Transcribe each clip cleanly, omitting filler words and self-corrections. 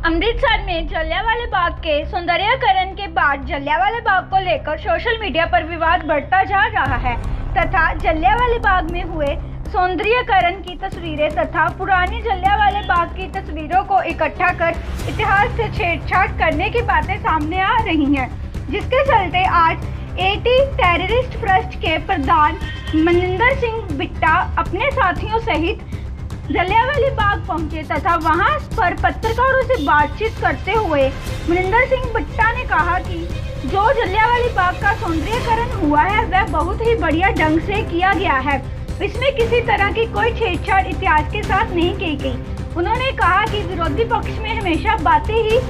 अमृतसर में जलियांवाला बाग के सौंदर्यीकरण के बाद जलियांवाला बाग को लेकर सोशल मीडिया पर विवाद बढ़ता जा रहा है तथा जलियांवाला बाग में हुए सौंदर्यीकरण की तस्वीरें तथा पुरानी जलियांवाला बाग की तस्वीरों को इकट्ठा कर इतिहास से छेड़छाड़ करने की बातें सामने आ रही हैं, जिसके चलते आज एटी टेररिस्ट ट्रस्ट के प्रधान मनिंदर सिंह बिट्टा अपने साथियों सहित जलियांवाला बाग पहुंचे तथा वहां पर पत्रकारों से बातचीत करते हुए मनिंदर सिंह बिट्टा ने कहा कि जो जलियांवाला बाग का सौंदर्यीकरण हुआ है वह बहुत ही बढ़िया ढंग से किया गया है। इसमें किसी तरह की कोई छेड़छाड़ इतिहास के साथ नहीं की गई। उन्होंने कहा कि विरोधी पक्ष में हमेशा बातें ही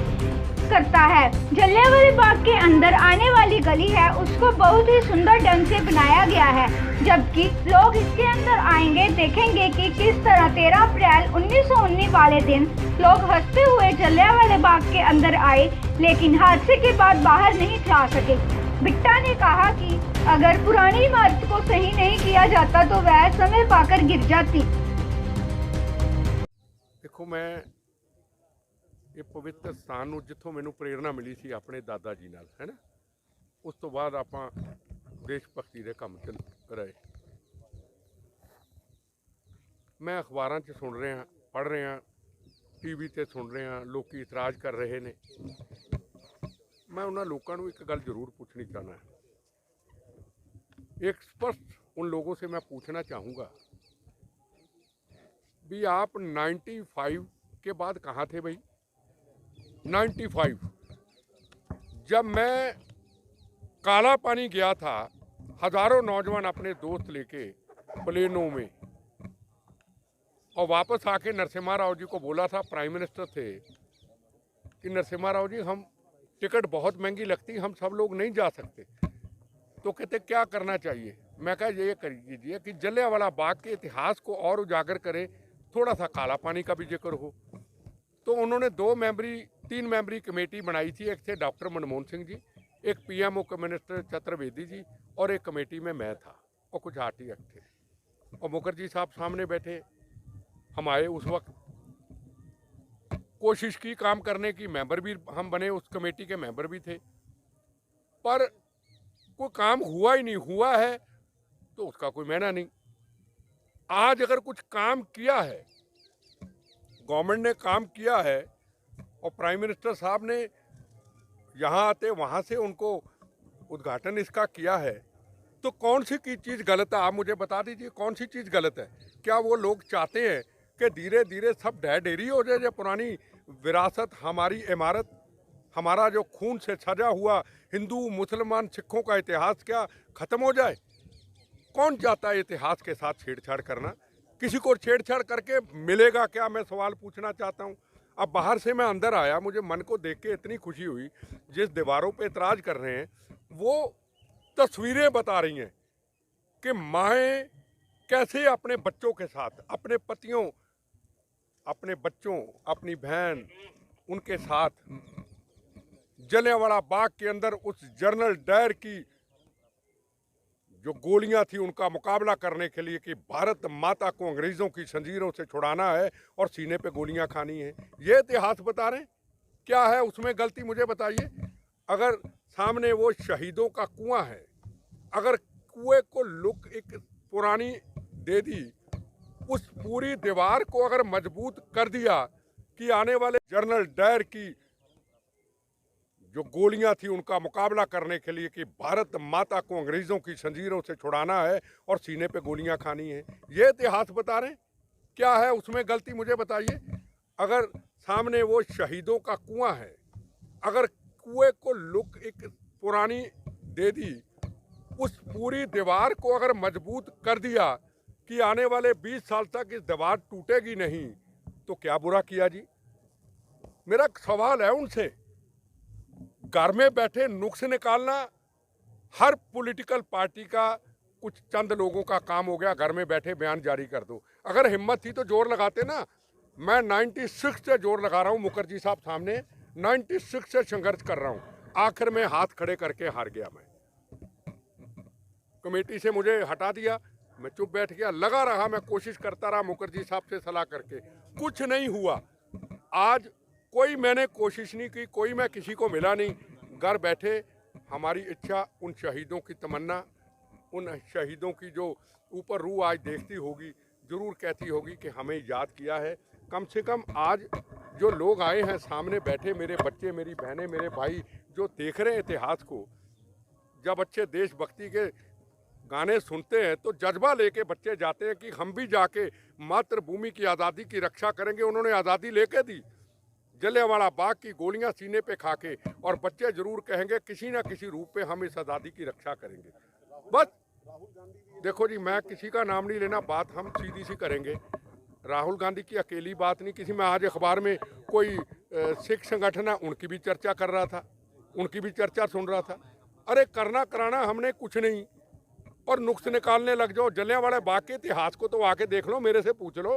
करता है। जलियांवाला बाग के अंदर आने वाली गली है उसको बहुत ही सुंदर ढंग से बनाया गया है, जबकि लोग इसके अंदर आएंगे देखेंगे कि किस तरह 13 अप्रैल 1919 वाले दिन लोग हंसते हुए जलियांवाला बाग के अंदर आए, लेकिन हादसे के बाद बाहर नहीं जा सके। बिट्टा ने कहा कि अगर पुरानी इमारत को सही नहीं किया जाता तो वह समय पाकर गिर जाती। देखो, मैं ਇਹ ਪਵਿੱਤਰ ਸਥਾਨ ਨੂੰ ਜਿੱਥੋਂ ਮੈਨੂੰ ਪ੍ਰੇਰਣਾ ਮਿਲੀ ਸੀ ਆਪਣੇ ਦਾਦਾ ਜੀ ਨਾਲ, ਹੈ ਨਾ, ਉਸ ਤੋਂ ਬਾਅਦ ਆਪਾਂ ਦੇਸ਼ ਭਗਤੀ ਦੇ ਕੰਮ 'ਚ ਰਹੇ। ਮੈਂ ਅਖਬਾਰਾਂ 'ਚ ਸੁਣ ਰਿਹਾ, ਪੜ੍ਹ ਰਿਹਾ, ਟੀਵੀ 'ਤੇ ਸੁਣ ਰਿਹਾ, ਲੋਕੀ ਇਤਰਾਜ਼ ਕਰ ਰਹੇ ਨੇ। मैं उन्होंने लोगों को एक गल जरूर पूछनी चाहना है। एक स्पष्ट उन लोगों से मैं पूछना चाहूँगा भी आप 95 के बाद कहाँ थे भाई? 95 जब मैं काला पानी गया था, हज़ारों नौजवान अपने दोस्त लेके प्लेनों में, और वापस आके नरसिम्हा राव जी को बोला था, प्राइम मिनिस्टर थे, कि नरसिम्हा राव जी हम टिकट बहुत महंगी लगती, हम सब लोग नहीं जा सकते। तो कहते क्या करना चाहिए? मैं कहा ये कर लीजिए कि जलियांवाला बाग के इतिहास को और उजागर करें, थोड़ा सा काला पानी का भी जिक्र हो। तो उन्होंने 3 मेंबरी कमेटी बनाई थी। एक थे डॉक्टर मनमोहन सिंह जी, एक पीएमओ के मिनिस्टर चतुर्वेदी जी, और एक कमेटी में मैं था और कुछ आरटीएफ थे, और मुखर्जी साहब सामने बैठे। हम आए, उस वक्त कोशिश की काम करने की, मेंबर भी हम बने, उस कमेटी के मेंबर भी थे, पर कोई काम हुआ ही नहीं। हुआ है तो उसका कोई मायना नहीं। आज अगर कुछ काम किया है, गवर्नमेंट ने काम किया है, और प्राइम मिनिस्टर साहब ने यहाँ आते वहाँ से उनको उद्घाटन इसका किया है, तो कौन सी की चीज़ गलत है? आप मुझे बता दीजिए, कौन सी चीज़ गलत है? क्या वो लोग चाहते हैं कि धीरे धीरे सब ढह ढेरी हो जाए? जो पुरानी विरासत, हमारी इमारत, हमारा जो खून से सजा हुआ हिंदू मुसलमान सिखों का इतिहास क्या ख़त्म हो जाए? कौन चाहता है इतिहास के साथ छेड़छाड़ करना? किसी को छेड़छाड़ करके मिलेगा क्या? मैं सवाल पूछना चाहता हूँ। अब बाहर से मैं अंदर आया, मुझे मन को देख के इतनी खुशी हुई। जिस दीवारों पे इतराज़ कर रहे हैं वो तस्वीरें बता रही हैं कि माएँ कैसे अपने बच्चों के साथ, अपने पतियों, अपने बच्चों, अपनी बहन, उनके साथ जलियांवाला बाग के अंदर उस जनरल डायर की जो गोलियां थी उनका मुकाबला करने के लिए कि भारत माता को अंग्रेज़ों की जंजीरों से छुड़ाना है और सीने पे गोलियां खानी है। ये इतिहास बता रहे हैं। क्या है उसमें गलती? मुझे बताइए। अगर सामने वो शहीदों का कुआं है, अगर कुएं को लुक एक पुरानी दे दी, उस पूरी दीवार को अगर मजबूत कर दिया कि आने वाले जनरल डायर की जो गोलियां थी उनका मुकाबला करने के लिए कि भारत माता को अंग्रेज़ों की जंजीरों से छुड़ाना है और सीने पे गोलियां खानी है, ये इतिहास बता रहे हैं। क्या है उसमें गलती? मुझे बताइए। अगर सामने वो शहीदों का कुआं है, अगर कुएं को लुक एक पुरानी दे दी, उस पूरी दीवार को अगर मजबूत कर दिया कि आने वाले 20 साल तक इस दीवार टूटेगी नहीं, तो क्या बुरा किया जी? मेरा सवाल है उनसे। घर में बैठे नुक्स निकालना हर पॉलिटिकल पार्टी का कुछ चंद लोगों का काम हो गया। घर में बैठे बयान जारी कर दो। अगर हिम्मत थी तो जोर लगाते ना। मैं 96 से जोर लगा रहा हूँ मुखर्जी साहब सामने, 96 से संघर्ष कर रहा हूँ। आखिर में हाथ खड़े करके हार गया। मैं कमेटी से मुझे हटा दिया, मैं चुप बैठ गया। लगा रहा, मैं कोशिश करता रहा मुखर्जी साहब से सलाह करके, कुछ नहीं हुआ। आज कोई मैंने कोशिश नहीं की, कोई मैं किसी को मिला नहीं। घर बैठे हमारी इच्छा, उन शहीदों की तमन्ना, उन शहीदों की जो ऊपर रूह आज देखती होगी, ज़रूर कहती होगी कि हमें याद किया है। कम से कम आज जो लोग आए हैं सामने बैठे, मेरे बच्चे, मेरी बहनें, मेरे भाई, जो देख रहे हैं इतिहास को, जब अच्छे देशभक्ति के गाने सुनते हैं तो जज्बा लेके बच्चे जाते हैं कि हम भी जाके मातृभूमि की आज़ादी की रक्षा करेंगे। उन्होंने आज़ादी लेके दी, जलियांवाला बाग की गोलियां सीने पे खा के, और बच्चे जरूर कहेंगे किसी ना किसी रूप में हम इस आज़ादी की रक्षा करेंगे। बस देखो जी, मैं किसी का नाम नहीं लेना, बात हम सीधी सी करेंगे। राहुल गांधी की अकेली बात नहीं, किसी में आज अखबार में कोई सिख संगठन है, उनकी भी चर्चा कर रहा था, उनकी भी चर्चा सुन रहा था। अरे करना कराना हमने कुछ नहीं, और नुक्स निकालने लग जाओ। जलियांवाला बाग के इतिहास को तो आके देख लो, मेरे से पूछ लो।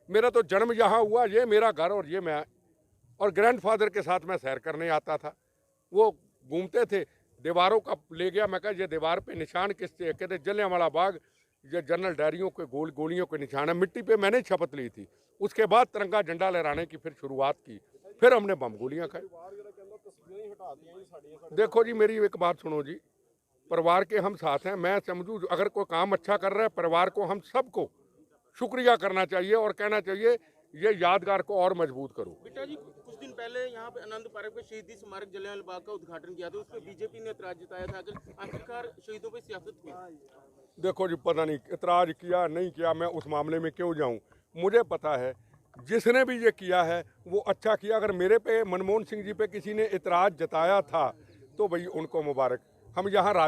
मेरा तो जन्म यहाँ हुआ, ये मेरा घर, और ये मैं, और ग्रैंडफादर के साथ मैं सैर करने आता था। वो घूमते थे, दीवारों का ले गया, मैं कहा ये दीवार पे निशान किससे, कहते जलियांवाला बाग, ये जनरल डायरियों के गोलियों के निशान है। मिट्टी पे मैंने शपथ ली थी। उसके बाद तिरंगा झंडा लहराने की फिर शुरुआत की, फिर हमने बम गोलियां खाई। देखो जी, मेरी एक बात सुनो जी, परिवार के हम साथ हैं। मैं समझूं अगर कोई काम अच्छा कर रहा है, परिवार को हम सबको शुक्रिया करना चाहिए और कहना चाहिए ये यादगार को और मजबूत करो। बेटा जी, कुछ दिन पहले यहाँ पे आनंद पार्क में शहीदी स्मारक जलियांवाला बाग का उद्घाटन किया था, उस पर बीजेपी ने ऐतराज जताया था कि आखिरकार शहीदों पे सियासत की। देखो जी, पता नहीं इतराज किया नहीं किया, मैं उस मामले में क्यों जाऊं। मुझे पता है जिसने भी ये किया है वो अच्छा किया। अगर मेरे पे, मनमोहन सिंह जी पे किसी ने इतराज जताया था तो भाई उनको मुबारक। हम यहाँ